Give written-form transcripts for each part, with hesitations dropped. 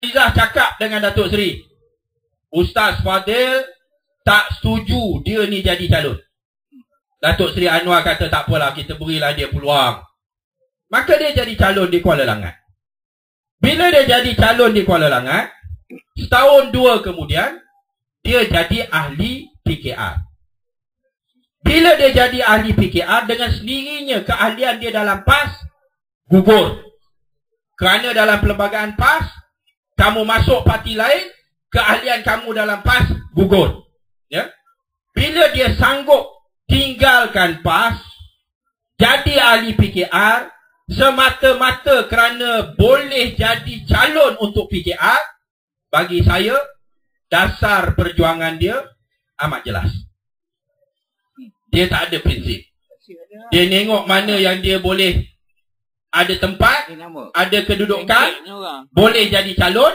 Izzah cakap dengan Datuk Seri, Ustaz Fadil tak setuju dia ni jadi calon. Datuk Seri Anwar kata tak apalah, kita berilah dia peluang. Maka dia jadi calon di Kuala Langat. Bila dia jadi calon di Kuala Langat, setahun dua kemudian dia jadi ahli PKR. Bila dia jadi ahli PKR, dengan sendirinya keahlian dia dalam PAS gugur. Kerana dalam perlembagaan PAS, kamu masuk parti lain, keahlian kamu dalam PAS gugur. Ya? Bila dia sanggup tinggalkan PAS, jadi ahli PKR, semata-mata kerana boleh jadi calon untuk PKR, bagi saya, dasar perjuangan dia amat jelas. Dia tak ada prinsip. Dia tengok mana yang dia boleh ada tempat, ada kedudukan, boleh jadi calon,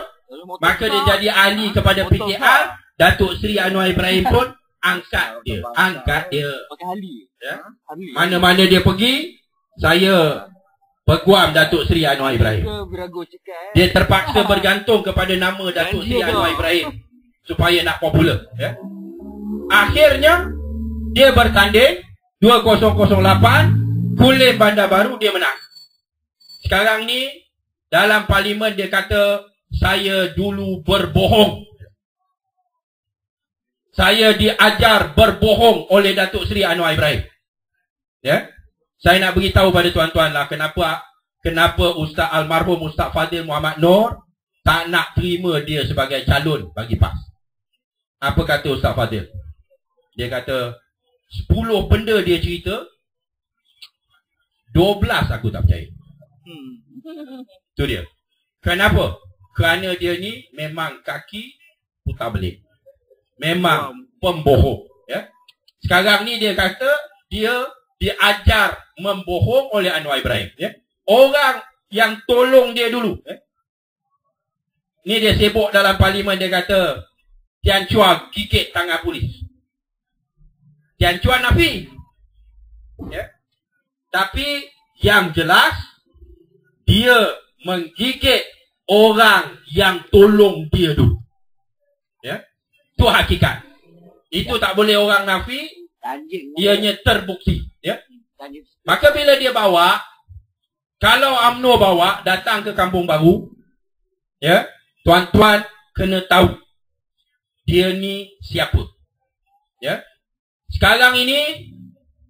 maka dia jadi ahli kepada PKR. Datuk Seri Anwar Ibrahim pun angkat dia. Ya? Mana-mana dia pergi, saya peguam Datuk Seri Anwar Ibrahim. Dia terpaksa bergantung kepada nama Datuk Seri Anwar Ibrahim supaya nak popular. Ya? Akhirnya dia bertanding 2008 Kulim Bandar Baru, dia menang. Sekarang ni dalam parlimen dia kata saya dulu berbohong. Saya diajar berbohong oleh Datuk Seri Anwar Ibrahim. Ya? Saya nak beritahu pada tuan-tuan lah kenapa Ustaz almarhum Ustaz Fadil Muhammad Noor tak nak terima dia sebagai calon bagi PAS. Apa kata Ustaz Fadil? Dia kata 10 benda dia cerita, 12 aku tak percaya. Itu dia. Kenapa? Kerana dia ni memang kaki putar belik. Memang pembohong. Ya? Sekarang ni dia kata dia diajar membohong oleh Anwar Ibrahim. Ya? Orang yang tolong dia dulu. Ya? Ni dia sibuk dalam parlimen, dia kata Tian Chua gigit tangan polis. Tian Chua nafi. Ya? Tapi yang jelas dia menggigit orang yang tolong dia dulu. Ya? Itu hakikat. Itu tak boleh orang nafi, ianya terbukti. Ya? Maka bila dia bawa, kalau UMNO bawa datang ke Kampung Baru, ya, tuan-tuan kena tahu dia ni siapa. Ya? Sekarang ini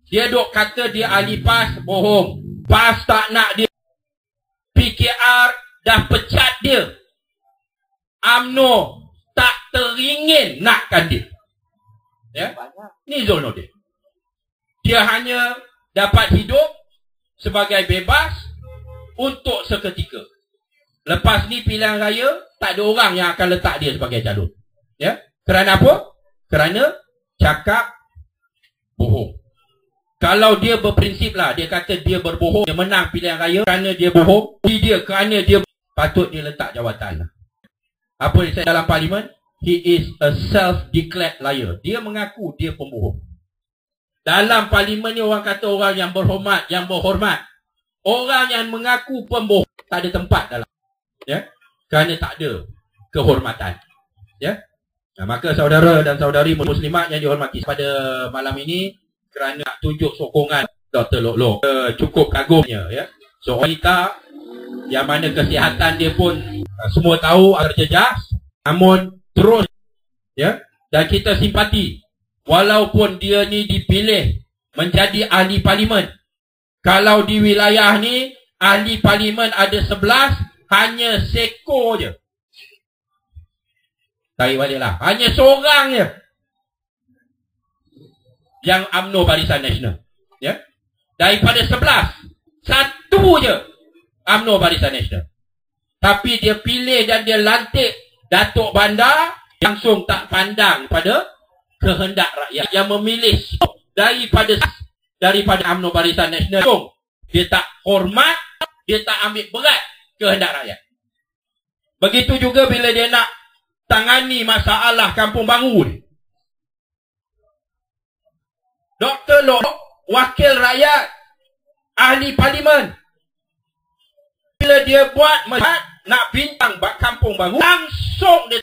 dia duk kata dia ahli PAS, bohong. PAS tak nak dia. PKR dah pecat dia. UMNO tak teringin nakkan dia. Ya? Ni Zulnordin. Dia hanya dapat hidup sebagai bebas untuk seketika. Lepas ni pilihan raya, tak ada orang yang akan letak dia sebagai calon. Ya? Kerana apa? Kerana cakap bohong. Kalau dia berprinsip lah, dia kata dia berbohong, dia menang pilihan raya kerana dia bohong, kerana dia patut dia letak jawatan. Apa dia saya dalam parlimen? He is a self-declared liar. Dia mengaku dia pembohong. Dalam parlimen ni orang kata orang yang berhormat, yang berhormat. Orang yang mengaku pembohong tak ada tempat dalam. Ya? Kerana tak ada kehormatan. Ya? Nah, maka saudara dan saudari muslimat yang dihormati pada malam ini, kerana nak tunjuk sokongan Dr. Loh Loh, cukup kagumnya. Ya? Seorang wanita yang mana kesihatan dia pun semua tahu agak jejas, namun terus, ya, dan kita simpati. Walaupun dia ni dipilih menjadi ahli parlimen, kalau di wilayah ni ahli parlimen ada 11, hanya seko je. Tarik baliklah, hanya seorang je yang UMNO Barisan Nasional. Ya? Daripada 11, satu je UMNO Barisan Nasional. Tapi dia pilih dan dia lantik Datuk Bandar, langsung tak pandang pada kehendak rakyat yang memilih daripada UMNO Barisan Nasional. Dia tak hormat, dia tak ambil berat kehendak rakyat. Begitu juga bila dia nak tangani masalah Kampung Baru ni. Dr. Loh, wakil rakyat, ahli parlimen. Bila dia buat nak bintang Kampung Kampung Baru, langsung dia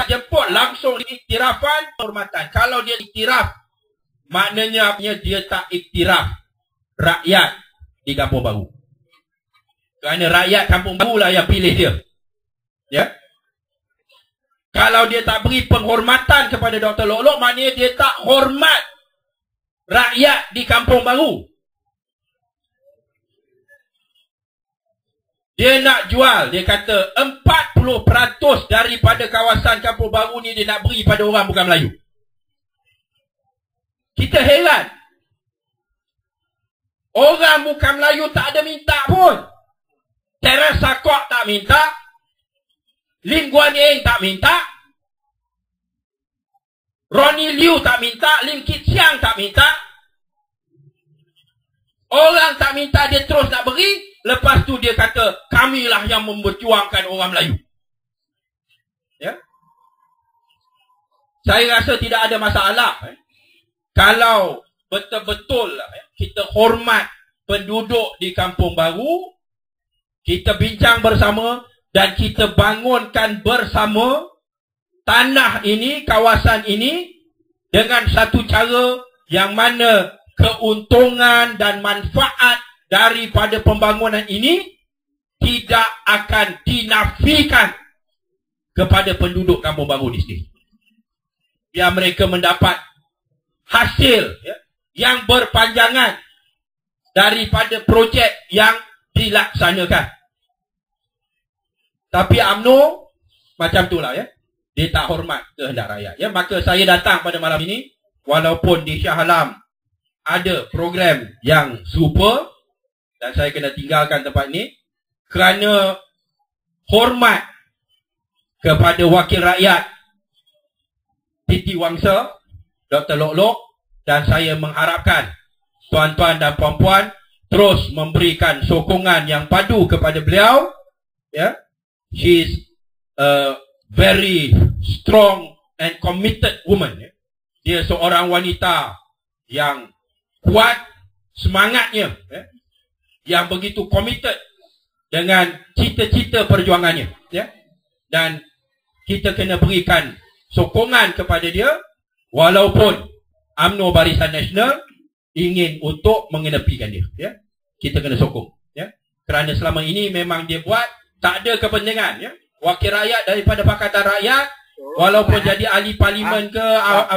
jemput, langsung diiktirafan hormatan. Kalau dia iktiraf, maknanya dia tak iktiraf rakyat di Kampung Baru. Kerana rakyat Kampung Baru lah yang pilih dia. Ya. Kalau dia tak beri penghormatan kepada Dr. Lok Lok, maknanya dia tak hormat rakyat di Kampung Baru. Dia nak jual, dia kata 40% daripada kawasan Kampung Baru ni dia nak beri pada orang bukan Melayu. Kita heran. Orang bukan Melayu tak ada minta pun. Teresa Kok tak minta. Lim Guan Eng tak minta. Ronnie Liu tak minta. Lim Kit Siang tak minta. Orang tak minta, dia terus nak beri. Lepas tu dia kata, kamilah yang memperjuangkan orang Melayu. Ya? Saya rasa tidak ada masalah. Kalau betul-betul kita hormat penduduk di Kampung Baru, kita bincang bersama dan kita bangunkan bersama tanah ini, kawasan ini dengan satu cara yang mana keuntungan dan manfaat daripada pembangunan ini tidak akan dinafikan kepada penduduk Kampung Baru di sini. Biar mereka mendapat hasil yang berpanjangan daripada projek yang dilaksanakan. Tapi UMNO macam itulah ya. Dia tak hormat kehendak rakyat. Ya, maka saya datang pada malam ini walaupun di Shah Alam ada program yang super dan saya kena tinggalkan tempat ini kerana hormat kepada wakil rakyat Titi Wangsa, Dr. Lok Lok, dan saya mengharapkan tuan-tuan dan puan-puan terus memberikan sokongan yang padu kepada beliau. Ya, she is a very strong and committed woman. Ya. Dia seorang wanita yang kuat semangatnya, ya, yang begitu committed dengan cita-cita perjuangannya, ya. Dan kita kena berikan sokongan kepada dia walaupun UMNO Barisan Nasional ingin untuk mengenepikan dia, ya. Kita kena sokong, ya. Kerana selama ini memang dia buat tak ada kepentingan, ya. Wakil rakyat daripada Pakatan Rakyat walaupun jadi ahli parlimen ke,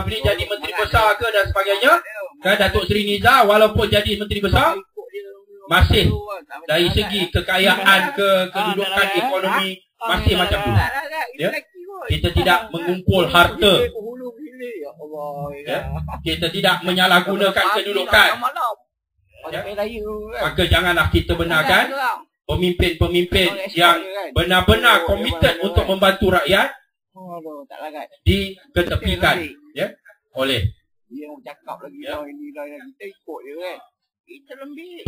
boleh jadi menteri besar ke dan sebagainya, kan, Datuk Seri Niza walaupun jadi menteri besar masih dari segi kekayaan ke kedudukan ekonomi masih macam tu, ya. Kita tidak mengumpul harta, ya. Kita tidak menyalahgunakan kedudukan, ya. Maka janganlah kita benarkan pemimpin-pemimpin yang benar-benar komited untuk membantu rakyat diketepikan, ya, oleh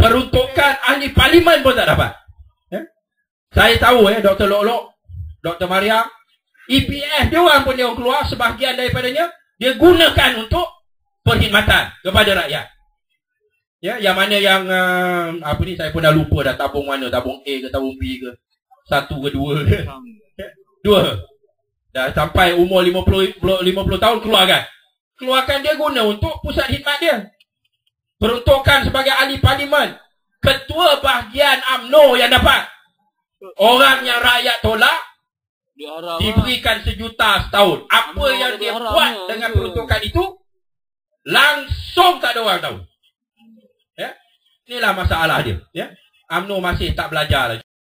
peruntukan ahli parlimen pun tak dapat, ya. Saya tahu, ya, Dr. Lok Lok, Dr. Maria, EPF dia orang pun dia keluar sebahagian daripadanya dia gunakan untuk perkhidmatan kepada rakyat, ya. Yang mana yang apa ni saya pun dah lupa dah, tabung mana, tabung A ke tabung B ke, 1 ke 2 ke, 2 dah sampai umur 50 tahun keluarkan dia guna untuk pusat khidmat dia. Peruntukan sebagai ahli parlimen, ketua bahagian UMNO yang dapat. Orang yang rakyat tolak diberikan 1 juta setahun. Apa yang dia buat dengan peruntukan itu langsung tak ada orang tahu, ya. Inilah masalah dia, ya. UMNO masih tak belajar lagi.